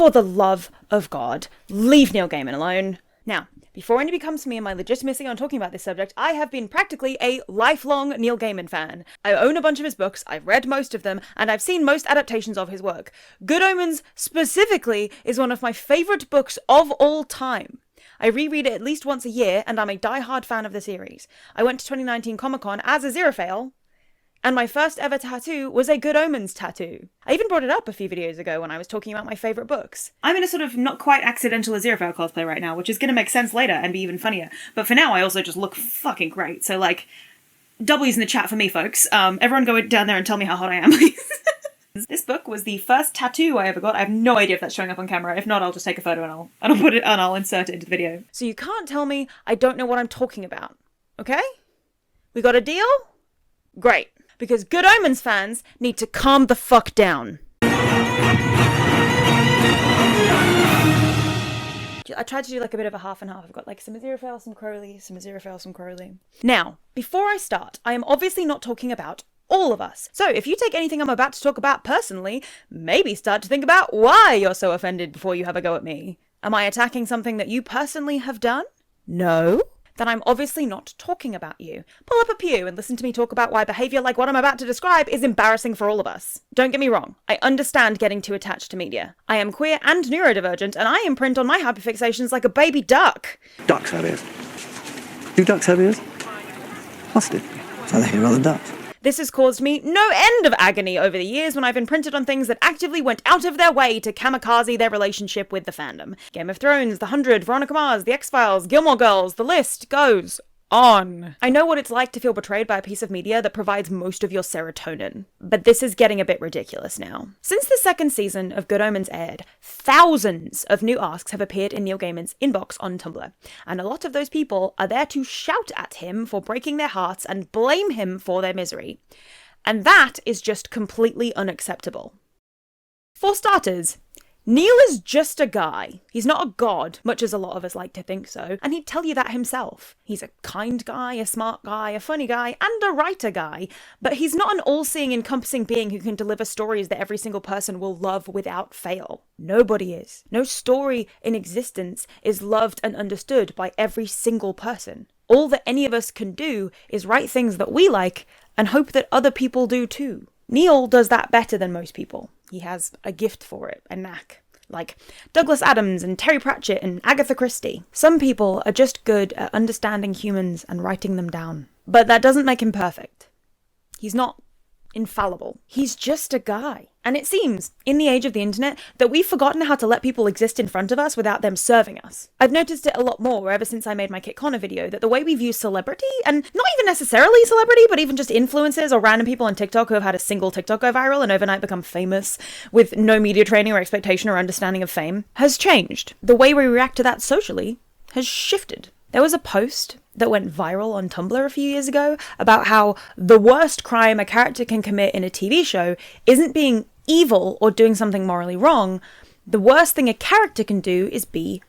For the love of God, leave Neil Gaiman alone. Now, before anybody comes to me and my legitimacy on talking about this subject, I have been practically a lifelong Neil Gaiman fan. I own a bunch of his books, I've read most of them, and I've seen most adaptations of his work. Good Omens, specifically, is one of my favourite books of all time. I reread it at least once a year, and I'm a die-hard fan of the series. I went to 2019 Comic-Con as a Xerophale, and my first ever tattoo was a Good Omens tattoo. I even brought it up a few videos ago when I was talking about my favourite books. I'm in a sort of not quite accidental Aziraphale cosplay right now, which is going to make sense later and be even funnier. But for now, I also just look fucking great. So, like, W's in the chat for me, folks. Everyone go down there and tell me how hot I am, please. This book was the first tattoo I ever got. I have no idea if that's showing up on camera. If not, I'll just take a photo and I'll put it and I'll insert it into the video. So you can't tell me I don't know what I'm talking about. Okay? We got a deal? Great. Because Good Omens fans need to calm the fuck down. I tried to do like a bit of a half and half. I've got like some Aziraphale, some Crowley, some Aziraphale, some Crowley. Now, before I start, I am obviously not talking about all of us. So if you take anything I'm about to talk about personally, maybe start to think about why you're so offended before you have a go at me. Am I attacking something that you personally have done? No? Then I'm obviously not talking about you. Pull up a pew and listen to me talk about why behaviour like what I'm about to describe is embarrassing for all of us. Don't get me wrong, I understand getting too attached to media. I am queer and neurodivergent, and I imprint on my hyperfixations like a baby duck. Ducks have ears. Do ducks have ears? Must it? So they hear other ducks. This has caused me no end of agony over the years when I've imprinted on things that actively went out of their way to kamikaze their relationship with the fandom. Game of Thrones, The 100, Veronica Mars, The X-Files, Gilmore Girls, the list goes on. I know what it's like to feel betrayed by a piece of media that provides most of your serotonin, but this is getting a bit ridiculous now. Since the second season of Good Omens aired, thousands of new asks have appeared in Neil Gaiman's inbox on Tumblr, and a lot of those people are there to shout at him for breaking their hearts and blame him for their misery. And that is just completely unacceptable. For starters, Neil is just a guy. He's not a god, much as a lot of us like to think so, and he'd tell you that himself. He's a kind guy, a smart guy, a funny guy, and a writer guy, but he's not an all-seeing, encompassing being who can deliver stories that every single person will love without fail. Nobody is. No story in existence is loved and understood by every single person. All that any of us can do is write things that we like and hope that other people do too. Neil does that better than most people. He has a gift for it, a knack. Like Douglas Adams and Terry Pratchett and Agatha Christie. Some people are just good at understanding humans and writing them down. But that doesn't make him perfect. He's not infallible. He's just a guy. And it seems, in the age of the internet, that we've forgotten how to let people exist in front of us without them serving us. I've noticed it a lot more ever since I made my Kit Connor video, that the way we view celebrity, and not even necessarily celebrity, but even just influencers or random people on TikTok who have had a single TikTok go viral and overnight become famous with no media training or expectation or understanding of fame, has changed. The way we react to that socially has shifted. There was a post that went viral on Tumblr a few years ago about how the worst crime a character can commit in a TV show isn't being evil or doing something morally wrong. The worst thing a character can do is be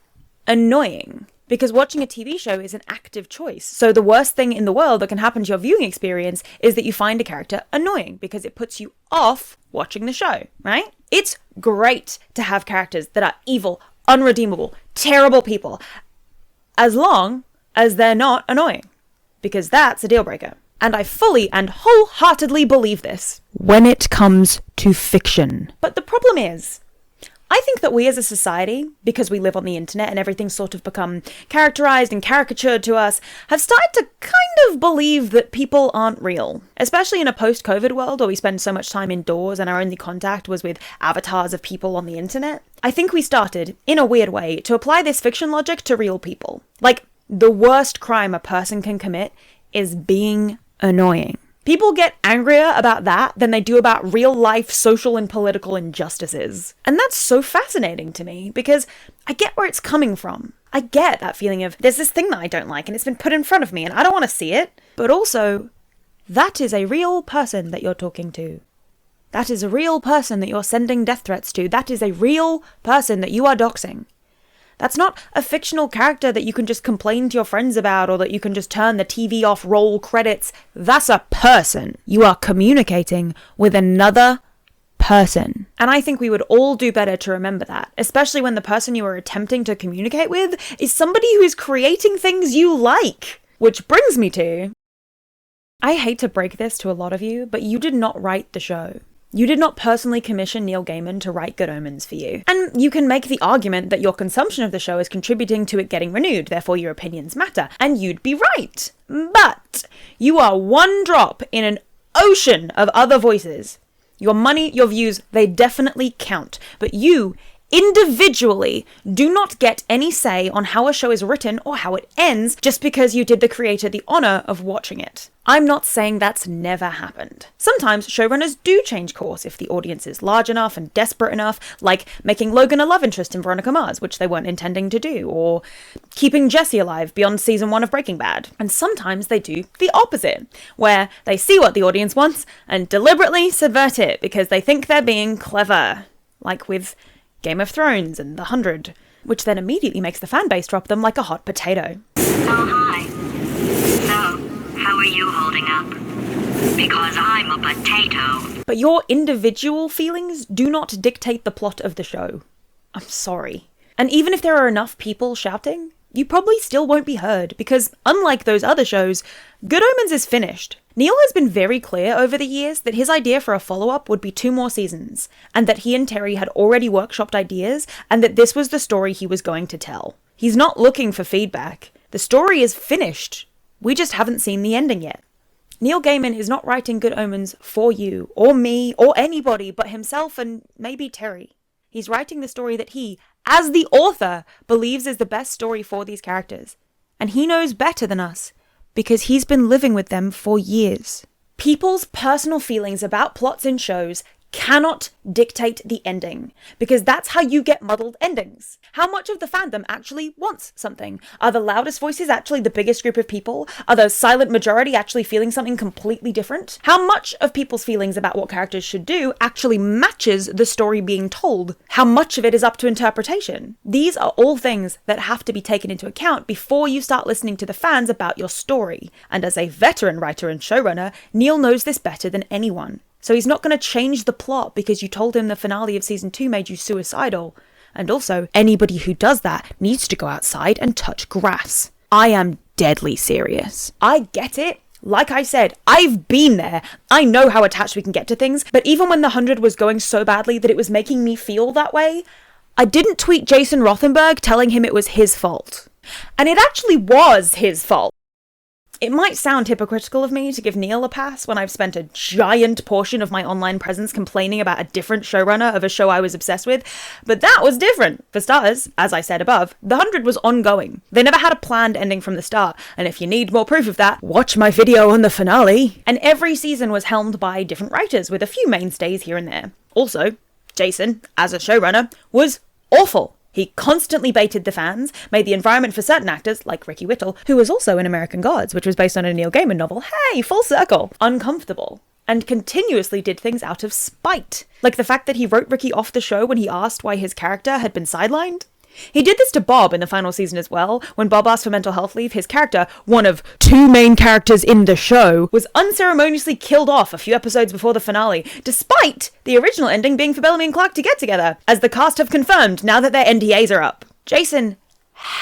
annoying. Because watching a TV show is an active choice. So the worst thing in the world that can happen to your viewing experience is that you find a character annoying because it puts you off watching the show, right? It's great to have characters that are evil, unredeemable, terrible people, as long as they're not annoying, because that's a deal breaker. And I fully and wholeheartedly believe this when it comes to fiction. But the problem is, I think that we as a society, because we live on the internet and everything's sort of become characterized and caricatured to us, have started to kind of believe that people aren't real. Especially in a post-COVID world where we spend so much time indoors and our only contact was with avatars of people on the internet. I think we started, in a weird way, to apply this fiction logic to real people. Like, the worst crime a person can commit is being annoying. People get angrier about that than they do about real life social and political injustices. And that's so fascinating to me because I get where it's coming from. I get that feeling of there's this thing that I don't like and it's been put in front of me and I don't want to see it. But also, that is a real person that you're talking to. That is a real person that you're sending death threats to. That is a real person that you are doxing. That's not a fictional character that you can just complain to your friends about or that you can just turn the TV off, roll credits. That's a person. You are communicating with another person. And I think we would all do better to remember that, especially when the person you are attempting to communicate with is somebody who is creating things you like. Which brings me to... I hate to break this to a lot of you, but you did not write the show. You did not personally commission Neil Gaiman to write Good Omens for you. And you can make the argument that your consumption of the show is contributing to it getting renewed, therefore your opinions matter, and you'd be right. But you are one drop in an ocean of other voices. Your money, your views, they definitely count. But you, individually, do not get any say on how a show is written or how it ends just because you did the creator the honor of watching it. I'm not saying that's never happened. Sometimes showrunners do change course if the audience is large enough and desperate enough, like making Logan a love interest in Veronica Mars, which they weren't intending to do, or keeping Jesse alive beyond season 1 of Breaking Bad. And sometimes they do the opposite, where they see what the audience wants and deliberately subvert it because they think they're being clever, like with Game of Thrones and The 100, which then immediately makes the fanbase drop them like a hot potato. Oh, hi. So, how are you holding up? Because I'm a potato. But your individual feelings do not dictate the plot of the show. I'm sorry. And even if there are enough people shouting, you probably still won't be heard, because unlike those other shows, Good Omens is finished. Neil has been very clear over the years that his idea for a follow-up would be 2 more seasons, and that he and Terry had already workshopped ideas, and that this was the story he was going to tell. He's not looking for feedback. The story is finished. We just haven't seen the ending yet. Neil Gaiman is not writing Good Omens for you, or me, or anybody but himself and maybe Terry. He's writing the story that he, as the author, believes is the best story for these characters. And he knows better than us, because he's been living with them for years. People's personal feelings about plots in shows cannot dictate the ending, because that's how you get muddled endings. How much of the fandom actually wants something? Are the loudest voices actually the biggest group of people? Are the silent majority actually feeling something completely different? How much of people's feelings about what characters should do actually matches the story being told? How much of it is up to interpretation? These are all things that have to be taken into account before you start listening to the fans about your story. And as a veteran writer and showrunner, Neil knows this better than anyone. So he's not going to change the plot because you told him the finale of season 2 made you suicidal. And also, anybody who does that needs to go outside and touch grass. I am deadly serious. I get it. Like I said, I've been there. I know how attached we can get to things. But even when The 100 was going so badly that it was making me feel that way, I didn't tweet Jason Rothenberg telling him it was his fault. And it actually was his fault. It might sound hypocritical of me to give Neil a pass when I've spent a giant portion of my online presence complaining about a different showrunner of a show I was obsessed with, but that was different. For starters, as I said above, The 100 was ongoing. They never had a planned ending from the start, and if you need more proof of that, watch my video on the finale. And every season was helmed by different writers, with a few mainstays here and there. Also, Jason, as a showrunner, was awful. He constantly baited the fans, made the environment for certain actors, like Ricky Whittle, who was also in American Gods, which was based on a Neil Gaiman novel, hey, full circle, uncomfortable, and continuously did things out of spite. Like the fact that he wrote Ricky off the show when he asked why his character had been sidelined. He did this to Bob in the final season as well. When Bob asked for mental health leave, his character, one of 2 main characters in the show, was unceremoniously killed off a few episodes before the finale, despite the original ending being for Bellamy and Clark to get together, as the cast have confirmed now that their NDAs are up. Jason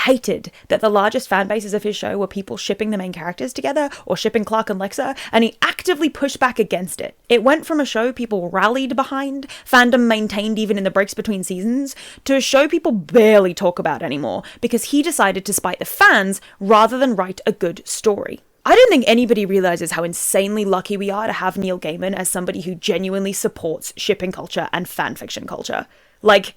hated that the largest fan bases of his show were people shipping the main characters together or shipping Clark and Lexa, and he actively pushed back against it. It went from a show people rallied behind, fandom maintained even in the breaks between seasons, to a show people barely talk about anymore because he decided to spite the fans rather than write a good story. I don't think anybody realizes how insanely lucky we are to have Neil Gaiman as somebody who genuinely supports shipping culture and fanfiction culture. Like,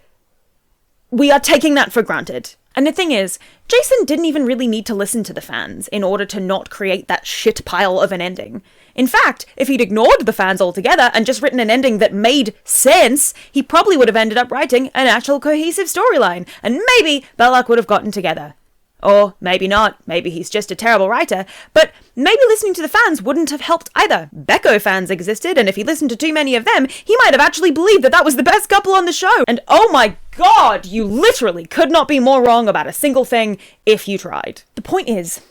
we are taking that for granted. And the thing is, Jason didn't even really need to listen to the fans in order to not create that shit pile of an ending. In fact, if he'd ignored the fans altogether and just written an ending that made sense, he probably would have ended up writing an actual cohesive storyline, and maybe Belloc would have gotten together. Or maybe not, maybe he's just a terrible writer, but maybe listening to the fans wouldn't have helped either. Becco fans existed, and if he listened to too many of them, he might have actually believed that that was the best couple on the show. And oh my god, you literally could not be more wrong about a single thing if you tried. The point is,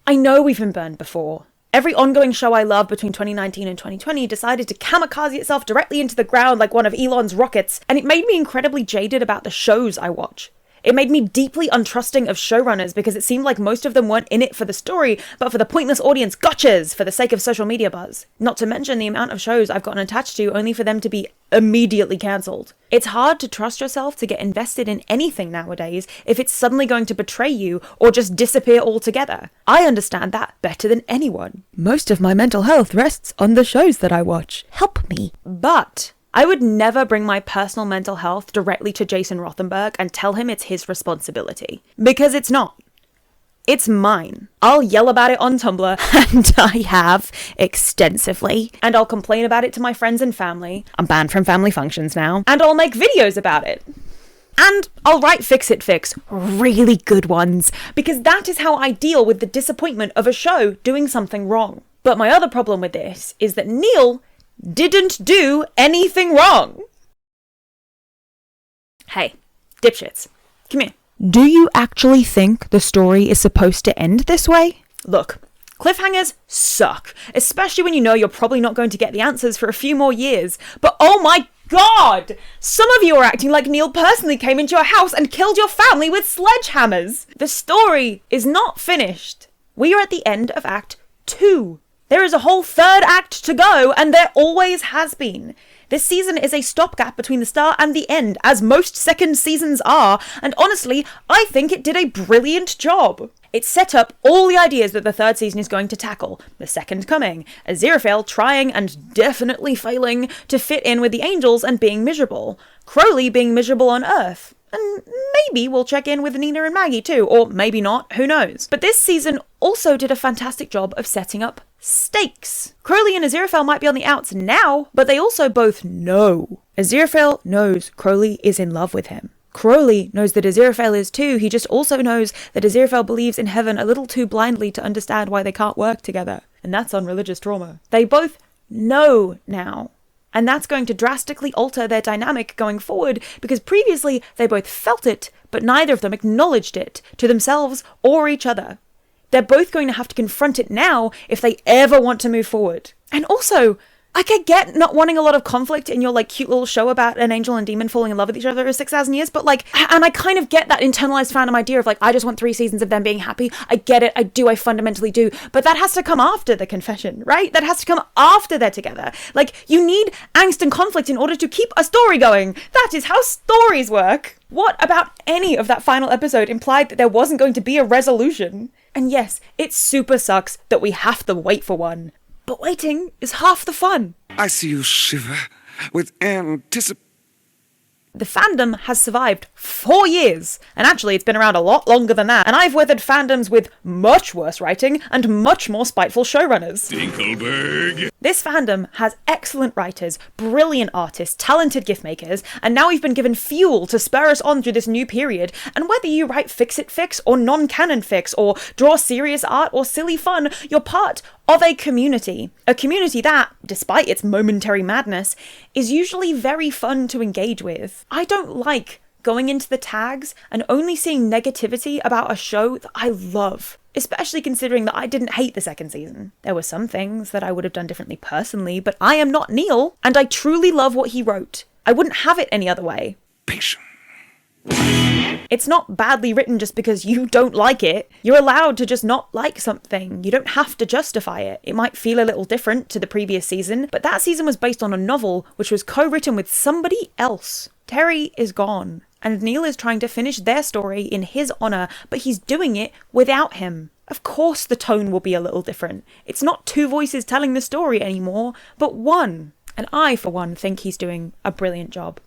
I know we've been burned before, Every ongoing show I love between 2019 and 2020 decided to kamikaze itself directly into the ground like one of Elon's rockets, and it made me incredibly jaded about the shows I watch. It made me deeply untrusting of showrunners because it seemed like most of them weren't in it for the story, but for the pointless audience gotchas for the sake of social media buzz. Not to mention the amount of shows I've gotten attached to only for them to be immediately cancelled. It's hard to trust yourself to get invested in anything nowadays if it's suddenly going to betray you or just disappear altogether. I understand that better than anyone. Most of my mental health rests on the shows that I watch. Help me. But I would never bring my personal mental health directly to Jason Rothenberg and tell him it's his responsibility. Because it's not. It's mine. I'll yell about it on Tumblr, and I have extensively. And I'll complain about it to my friends and family. I'm banned from family functions now. And I'll make videos about it. And I'll write fix-it fix, really good ones, because that is how I deal with the disappointment of a show doing something wrong. But my other problem with this is that Neil didn't do anything wrong. Hey, dipshits, come here. Do you actually think the story is supposed to end this way? Look, cliffhangers suck, especially when you know you're probably not going to get the answers for a few more years. But oh my god! Some of you are acting like Neil personally came into your house and killed your family with sledgehammers. The story is not finished. We are at the end of Act 2. There is a whole third act to go, and there always has been. This season is a stopgap between the start and the end, as most second seasons are, and honestly, I think it did a brilliant job. It set up all the ideas that the third season is going to tackle. The Second Coming, Aziraphale trying and definitely failing to fit in with the angels and being miserable, Crowley being miserable on Earth, and maybe we'll check in with Nina and Maggie too, or maybe not, who knows. But this season also did a fantastic job of setting up stakes. Crowley and Aziraphale might be on the outs now, but they also both know. Aziraphale knows Crowley is in love with him. Crowley knows that Aziraphale is too. He just also knows that Aziraphale believes in heaven a little too blindly to understand why they can't work together. And that's on religious trauma. They both know now. And that's going to drastically alter their dynamic going forward, because previously they both felt it, but neither of them acknowledged it to themselves or each other. They're both going to have to confront it now if they ever want to move forward. And also, I get not wanting a lot of conflict in your cute little show about an angel and demon falling in love with each other over 6,000 years, but and I kind of get that internalized fandom idea of I just want 3 seasons of them being happy. I get it, I fundamentally do, but that has to come after the confession, right? That has to come after they're together. You need angst and conflict in order to keep a story going. That is how stories work. What about any of that final episode implied that there wasn't going to be a resolution? And yes, it super sucks that we have to wait for one. But waiting is half the fun. I see you shiver with anticipation. The fandom has survived 4 years, and actually it's been around a lot longer than that, and I've weathered fandoms with much worse writing and much more spiteful showrunners. Dinkelberg. This fandom has excellent writers, brilliant artists, talented gift makers, and now we've been given fuel to spur us on through this new period, and whether you write fix-it fix or non-canon fix or draw serious art or silly fun, you're part of a community that, despite its momentary madness, is usually very fun to engage with. I don't like going into the tags and only seeing negativity about a show that I love, especially considering that I didn't hate the second season. There were some things that I would have done differently personally, but I am not Neil, and I truly love what he wrote. I wouldn't have it any other way. Patient. It's not badly written just because you don't like it. You're allowed to just not like something. You don't have to justify it. It might feel a little different to the previous season, but that season was based on a novel which was co-written with somebody else. Terry is gone, and Neil is trying to finish their story in his honour, but he's doing it without him. Of course the tone will be a little different. It's not 2 voices telling the story anymore, but 1. And I, for one, think he's doing a brilliant job.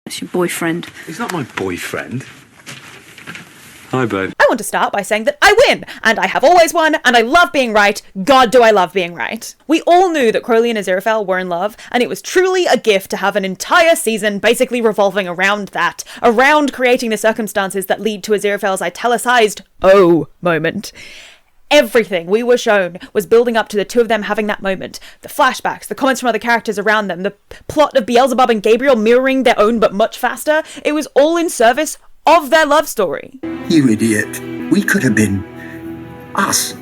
That's your boyfriend. He's not my boyfriend. Hi, babe. I want to start by saying that I win, and I have always won, and I love being right. God, do I love being right. We all knew that Crowley and Aziraphale were in love, and it was truly a gift to have an entire season basically revolving around that, around creating the circumstances that lead to Aziraphale's italicized "oh" moment. Everything we were shown was building up to the 2 of them having that moment. The flashbacks, the comments from other characters around them, the plot of Beelzebub and Gabriel mirroring their own but much faster. It was all in service of their love story. You idiot. We could have been us.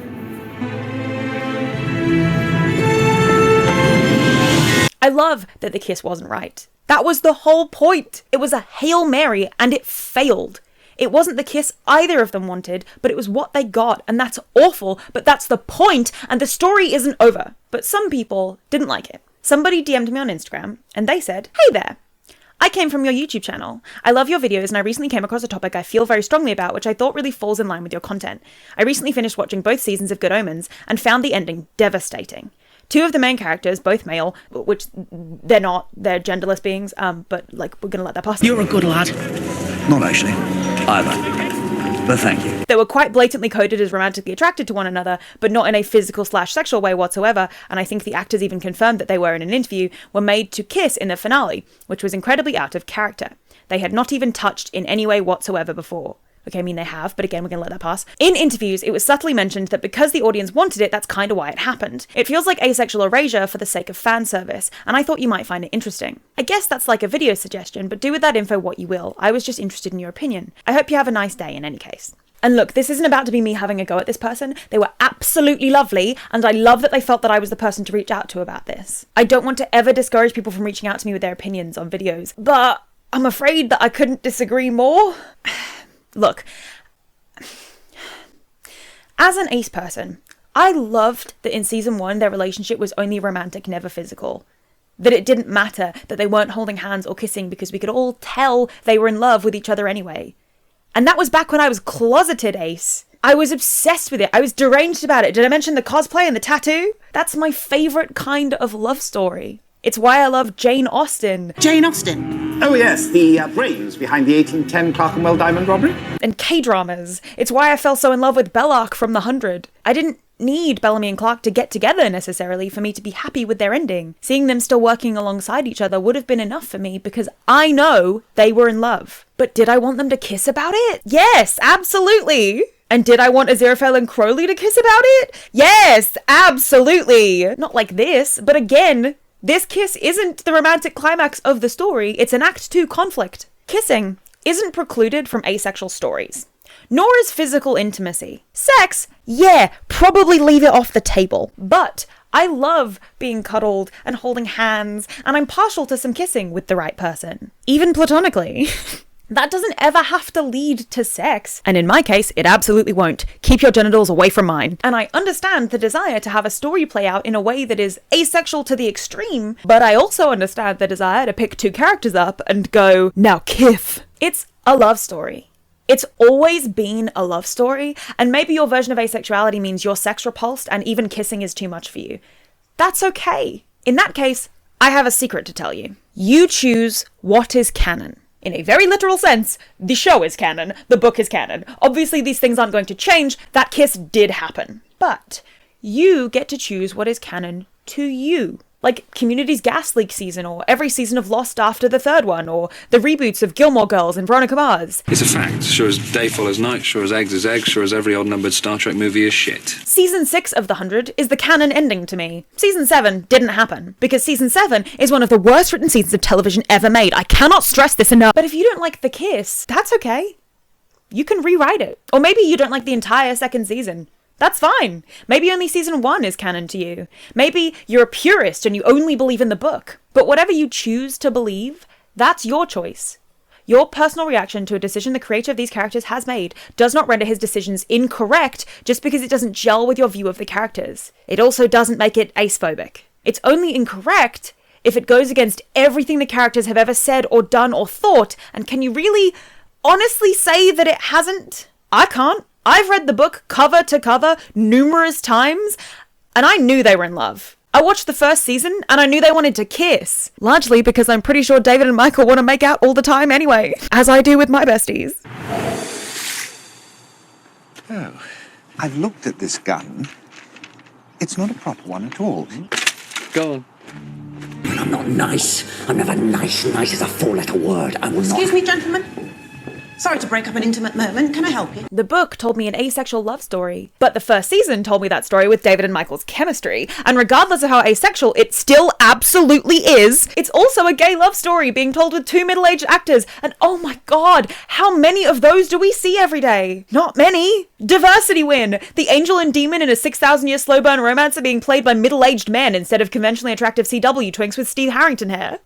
I love that the kiss wasn't right. That was the whole point. It was a Hail Mary and it failed. It wasn't the kiss either of them wanted, but it was what they got, and that's awful, but that's the point, and the story isn't over. But some people didn't like it. Somebody DM'd me on Instagram, and they said, "Hey there. I came from your YouTube channel. I love your videos, and I recently came across a topic I feel very strongly about, which I thought really falls in line with your content. I recently finished watching both seasons of Good Omens, and found the ending devastating. Two of the main characters, both male, which they're not, they're genderless beings, but like, we're gonna let that pass. You're a good lad. Not actually. Either. But thank you. They were quite blatantly coded as romantically attracted to one another, but not in a physical/sexual way whatsoever, and I think the actors even confirmed that they were in an interview, were made to kiss in the finale, which was incredibly out of character. They had not even touched in any way whatsoever before. Okay, I mean they have, but again, we're gonna let that pass. In interviews, it was subtly mentioned that because the audience wanted it, that's kind of why it happened. It feels like asexual erasure for the sake of fan service, and I thought you might find it interesting. I guess that's like a video suggestion, but do with that info what you will. I was just interested in your opinion. I hope you have a nice day in any case." And look, this isn't about to be me having a go at this person. They were absolutely lovely, and I love that they felt that I was the person to reach out to about this. I don't want to ever discourage people from reaching out to me with their opinions on videos, but I'm afraid that I couldn't disagree more. Look, as an ace person, I loved that in season 1 their relationship was only romantic, never physical. That it didn't matter that they weren't holding hands or kissing because we could all tell they were in love with each other anyway. And that was back when I was closeted ace. I was obsessed with it. I was deranged about it. Did I mention the cosplay and the tattoo? That's my favourite kind of love story. It's why I love Jane Austen. Jane Austen. Oh yes, the brains behind the 1810 Clerkenwell diamond robbery. And K-dramas. It's why I fell so in love with Bellark from The 100. I didn't need Bellamy and Clark to get together necessarily for me to be happy with their ending. Seeing them still working alongside each other would have been enough for me because I know they were in love. But did I want them to kiss about it? Yes, absolutely. And did I want Aziraphale and Crowley to kiss about it? Yes, absolutely. Not like this, but again, this kiss isn't the romantic climax of the story, it's an Act 2 conflict. Kissing isn't precluded from asexual stories, nor is physical intimacy. Sex, yeah, probably leave it off the table, but I love being cuddled and holding hands, and I'm partial to some kissing with the right person, even platonically. That doesn't ever have to lead to sex. And in my case, it absolutely won't. Keep your genitals away from mine. And I understand the desire to have a story play out in a way that is asexual to the extreme, but I also understand the desire to pick two characters up and go, now kiff. It's a love story. It's always been a love story, and maybe your version of asexuality means you're sex repulsed and even kissing is too much for you. That's okay. In that case, I have a secret to tell you. You choose what is canon. In a very literal sense, the show is canon, the book is canon. Obviously, these things aren't going to change. That kiss did happen. But you get to choose what is canon to you. Like Community's Gas Leak season, or every season of Lost after the third one, or the reboots of Gilmore Girls and Veronica Mars. It's a fact. Sure as day follows night, sure as eggs is eggs, sure as every odd-numbered Star Trek movie is shit. Season 6 of The 100 is the canon ending to me. Season 7 didn't happen, because Season 7 is one of the worst written seasons of television ever made. I cannot stress this enough. But if you don't like the kiss, that's okay. You can rewrite it. Or maybe you don't like the entire second season. That's fine. Maybe only season 1 is canon to you. Maybe you're a purist and you only believe in the book. But whatever you choose to believe, that's your choice. Your personal reaction to a decision the creator of these characters has made does not render his decisions incorrect just because it doesn't gel with your view of the characters. It also doesn't make it acephobic. It's only incorrect if it goes against everything the characters have ever said or done or thought. And can you really honestly say that it hasn't? I can't. I've read the book cover to cover numerous times, and I knew they were in love. I watched the first season, and I knew they wanted to kiss. Largely because I'm pretty sure David and Michael want to make out all the time anyway, as I do with my besties. Oh, I've looked at this gun. It's not a proper one at all. Go on. I'm not nice. I'm never nice as a four-letter word. I will not... Excuse me, gentlemen. Sorry to break up an intimate moment. Can I help you? The book told me an asexual love story, but the first season told me that story with David and Michael's chemistry, and regardless of how asexual it still absolutely is, it's also a gay love story being told with two middle-aged actors, and oh my god, how many of those do we see every day? Not many. Diversity win! The angel and demon in a 6,000-year slow burn romance are being played by middle-aged men instead of conventionally attractive CW twinks with Steve Harrington hair.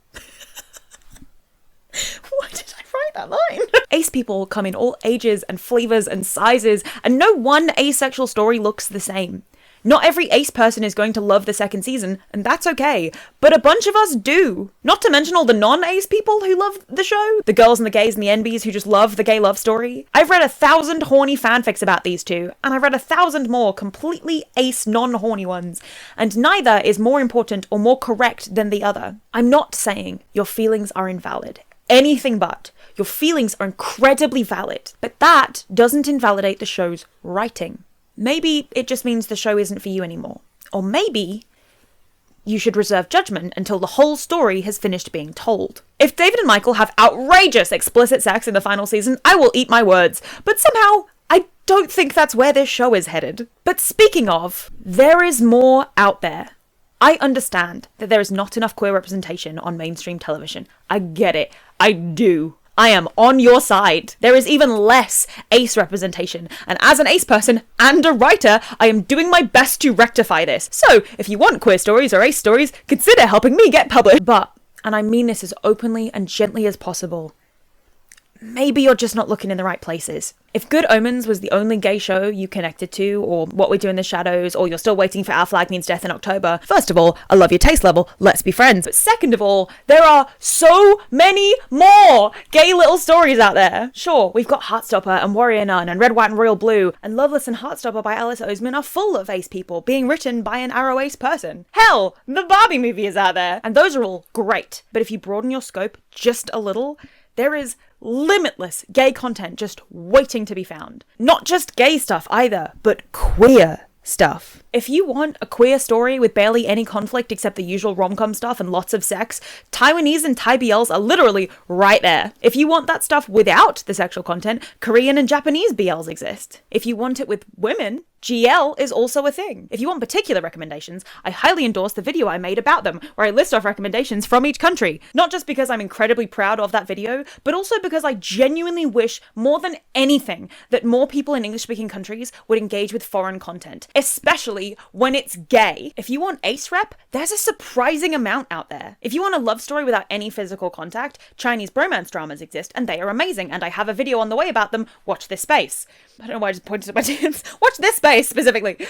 Why did I write that line? Ace people come in all ages and flavors and sizes, and no one asexual story looks the same. Not every ace person is going to love the second season, and that's okay, but a bunch of us do. Not to mention all the non-ace people who love the show, the girls and the gays and the NBs who just love the gay love story. I've read 1,000 horny fanfics about these two, and I've read 1,000 more completely ace non-horny ones, and neither is more important or more correct than the other. I'm not saying your feelings are invalid. Anything but. Your feelings are incredibly valid, but that doesn't invalidate the show's writing. Maybe it just means the show isn't for you anymore. Or maybe you should reserve judgment until the whole story has finished being told. If David and Michael have outrageous explicit sex in the final season, I will eat my words, but somehow I don't think that's where this show is headed. But speaking of, there is more out there. I understand that there is not enough queer representation on mainstream television. I get it. I do. I am on your side. There is even less ace representation, and as an ace person and a writer, I am doing my best to rectify this. So, if you want queer stories or ace stories, consider helping me get published. But, and I mean this as openly and gently as possible, maybe you're just not looking in the right places. If Good Omens was the only gay show you connected to, or What We Do in the Shadows, or you're still waiting for Our Flag Means Death in October, first of all, I love your taste level, let's be friends. But second of all, there are so many more gay little stories out there. Sure, we've got Heartstopper and Warrior Nun and Red, White and Royal Blue, and Loveless and Heartstopper by Alice Oseman are full of ace people being written by an arrow ace person. Hell, the Barbie movie is out there, and those are all great. But if you broaden your scope just a little, there is limitless gay content just waiting to be found. Not just gay stuff either, but queer stuff. If you want a queer story with barely any conflict except the usual rom-com stuff and lots of sex, Taiwanese and Thai BLs are literally right there. If you want that stuff without the sexual content, Korean and Japanese BLs exist. If you want it with women, GL is also a thing. If you want particular recommendations, I highly endorse the video I made about them, where I list off recommendations from each country. Not just because I'm incredibly proud of that video, but also because I genuinely wish more than anything that more people in English-speaking countries would engage with foreign content, especially when it's gay. If you want ace rep, there's a surprising amount out there. If you want a love story without any physical contact, Chinese bromance dramas exist, and they are amazing, and I have a video on the way about them. Watch this space. I don't know why I just pointed at my tits. Watch this space, specifically.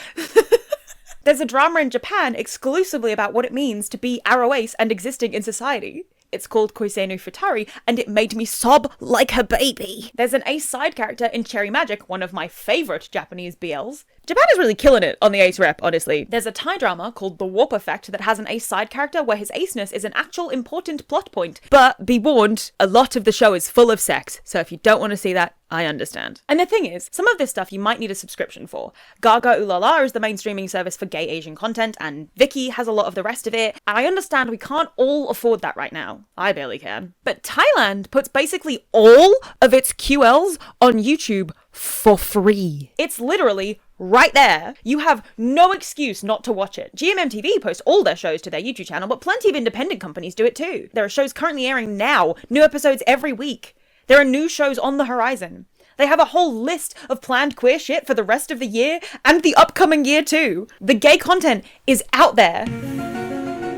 There's a drama in Japan exclusively about what it means to be arrow ace and existing in society. It's called Koisei no Futari, and it made me sob like a baby. There's an ace side character in Cherry Magic, one of my favourite Japanese BLs. Japan is really killing it on the ace rep, honestly. There's a Thai drama called The Warp Effect that has an ace side character where his aceness is an actual important plot point. But be warned, a lot of the show is full of sex, so if you don't want to see that, I understand. And the thing is, some of this stuff you might need a subscription for. Gaga Ulala is the main streaming service for gay Asian content, and Viki has a lot of the rest of it, and I understand we can't all afford that right now. I barely can. But Thailand puts basically all of its QLs on YouTube for free. It's literally right there. You have no excuse not to watch it. GMMTV posts all their shows to their YouTube channel, but plenty of independent companies do it too. There are shows currently airing now, new episodes every week. There are new shows on the horizon. They have a whole list of planned queer shit for the rest of the year and the upcoming year too. The gay content is out there.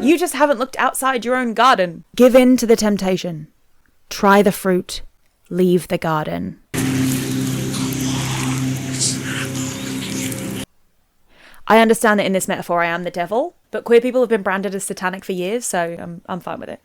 You just haven't looked outside your own garden. Give in to the temptation. Try the fruit. Leave the garden. I understand that in this metaphor I am the devil, but queer people have been branded as satanic for years, so I'm fine with it.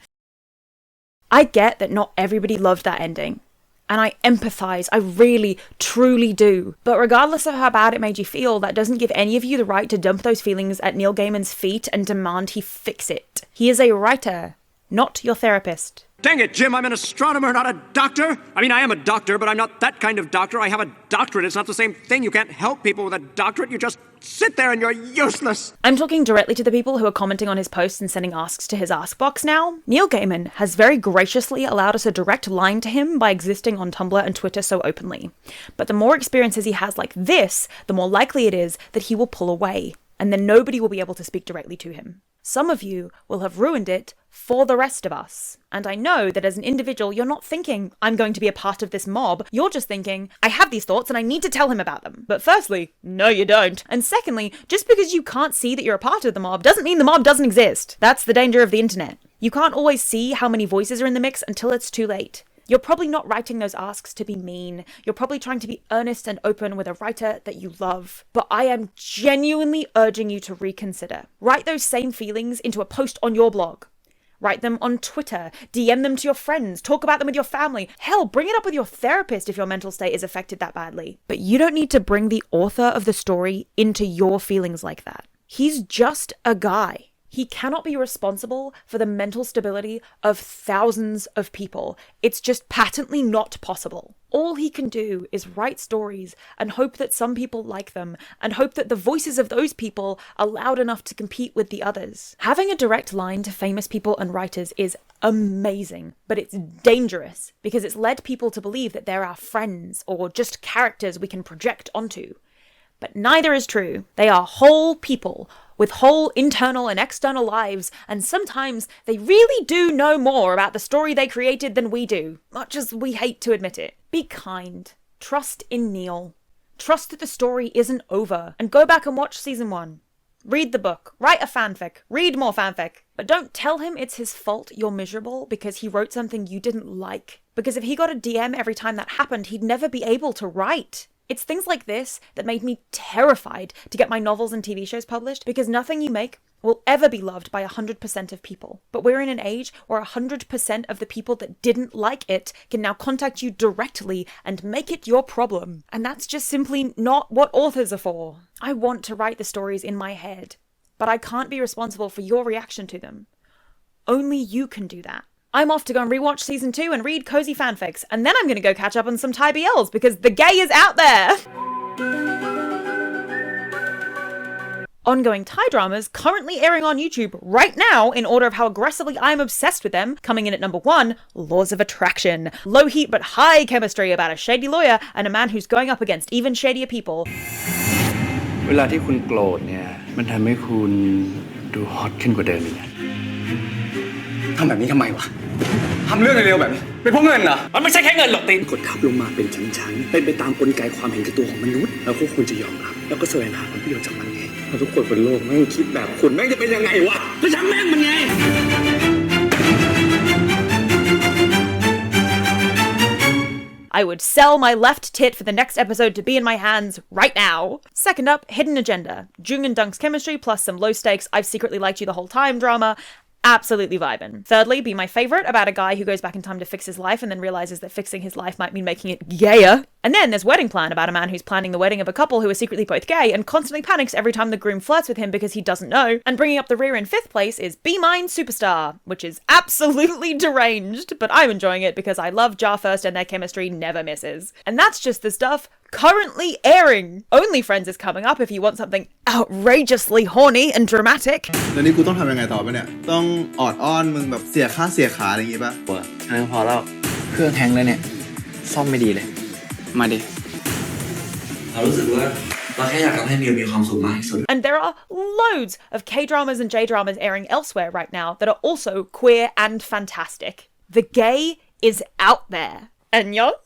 I get that not everybody loved that ending, and I empathize, I really, truly do. But regardless of how bad it made you feel, that doesn't give any of you the right to dump those feelings at Neil Gaiman's feet and demand he fix it. He is a writer, not your therapist. Dang it, Jim, I'm an astronomer, not a doctor. I mean, I am a doctor, but I'm not that kind of doctor. I have a doctorate. It's not the same thing. You can't help people with a doctorate. You just sit there and you're useless. I'm talking directly to the people who are commenting on his posts and sending asks to his ask box now. Neil Gaiman has very graciously allowed us a direct line to him by existing on Tumblr and Twitter so openly. But the more experiences he has like this, the more likely it is that he will pull away, and then nobody will be able to speak directly to him. Some of you will have ruined it for the rest of us. And I know that as an individual, you're not thinking, I'm going to be a part of this mob. You're just thinking, I have these thoughts and I need to tell him about them. But firstly, no you don't. And secondly, just because you can't see that you're a part of the mob doesn't mean the mob doesn't exist. That's the danger of the internet. You can't always see how many voices are in the mix until it's too late. You're probably not writing those asks to be mean. You're probably trying to be earnest and open with a writer that you love. But I am genuinely urging you to reconsider. Write those same feelings into a post on your blog. Write them on Twitter, DM them to your friends, talk about them with your family. Hell, bring it up with your therapist if your mental state is affected that badly. But you don't need to bring the author of the story into your feelings like that. He's just a guy. He cannot be responsible for the mental stability of thousands of people. It's just patently not possible. All he can do is write stories and hope that some people like them, and hope that the voices of those people are loud enough to compete with the others. Having a direct line to famous people and writers is amazing, but it's dangerous because it's led people to believe that they're our friends or just characters we can project onto. But neither is true. They are whole people with whole internal and external lives, and sometimes they really do know more about the story they created than we do, much as we hate to admit it. Be kind. Trust in Neil. Trust that the story isn't over, and go back and watch season 1. Read the book. Write a fanfic. Read more fanfic. But don't tell him it's his fault you're miserable because he wrote something you didn't like. Because if he got a DM every time that happened, he'd never be able to write. It's things like this that made me terrified to get my novels and TV shows published, because nothing you make will ever be loved by 100% of people. But we're in an age where 100% of the people that didn't like it can now contact you directly and make it your problem. And that's just simply not what authors are for. I want to write the stories in my head, but I can't be responsible for your reaction to them. Only you can do that. I'm off to go and rewatch season 2 and read cozy fanfics, and then I'm going to go catch up on some Thai BLs because the gay is out there! Ongoing Thai dramas currently airing on YouTube right now in order of how aggressively I'm obsessed with them. Coming in at number 1, Laws of Attraction. Low heat but high chemistry about a shady lawyer and a man who's going up against even shadier people. เวลาที่คุณโกรธเนี่ยมันทำให้คุณดูฮอตขึ้นกว่าเดิมอีก ทำแบบนี้ทำไมวะทำเรื่องเร็วๆแบบนี้เป็นเพราะเงินเหรอมันไม่ใช่แค่เงินหรอกตีนกดทับลงมาเป็นชั้นๆเป็นไปตามกลไกความเห็นแก่ตัวของมนุษย์แล้วก็ควรจะยอมรับแล้วก็แสวงหาผลประโยชน์จากมันเองเพราะทุกคนบนโลกแม่งคิดแบบคุณแม่งจะเป็นยังไงวะก็ช่างแม่งมันไง I would sell my left tit for the next episode to be in my hands right now. Second up, Hidden Agenda. Jung and Dunk's chemistry plus some low stakes I've secretly liked you the whole time drama. Absolutely vibin'. Thirdly, Be My Favorite, about a guy who goes back in time to fix his life and then realizes that fixing his life might mean making it gayer. And then there's Wedding Plan, about a man who's planning the wedding of a couple who are secretly both gay and constantly panics every time the groom flirts with him because he doesn't know. And bringing up the rear in 5th place is Be Mine Superstar, which is absolutely deranged, but I'm enjoying it because I love Jar First and their chemistry never misses. And that's just the stuff currently airing. Only Friends is coming up if you want something outrageously horny and dramatic. แล้วนี่กูต้องทำยังไงต่อไปเนี่ยต้องออดอ้อนมึงแบบเสียค่าเสียขาอะไรอย่างงี้ป่ะอันนั้นพอแล้วเครื่องแฮงแล้วเนี่ยซ่อมไม่ดีเลยมาดิเรารู้สึกว่าเราแค่อยากทำให้มิวมีความสุขมากที่สุด And there are loads of K-dramas and J-dramas airing elsewhere right now that are also queer and fantastic. The gay is out there. Annyeong?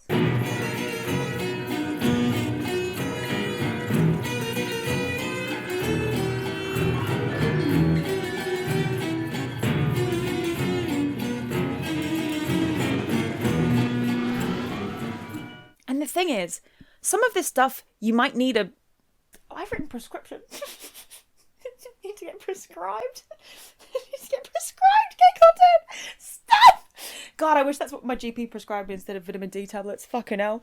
And the thing is, some of this stuff you might need a... Oh, I've written prescription. You need to get prescribed. You need to get prescribed gay content. Stop! God, I wish that's what my GP prescribed me instead of vitamin D tablets. Fucking hell.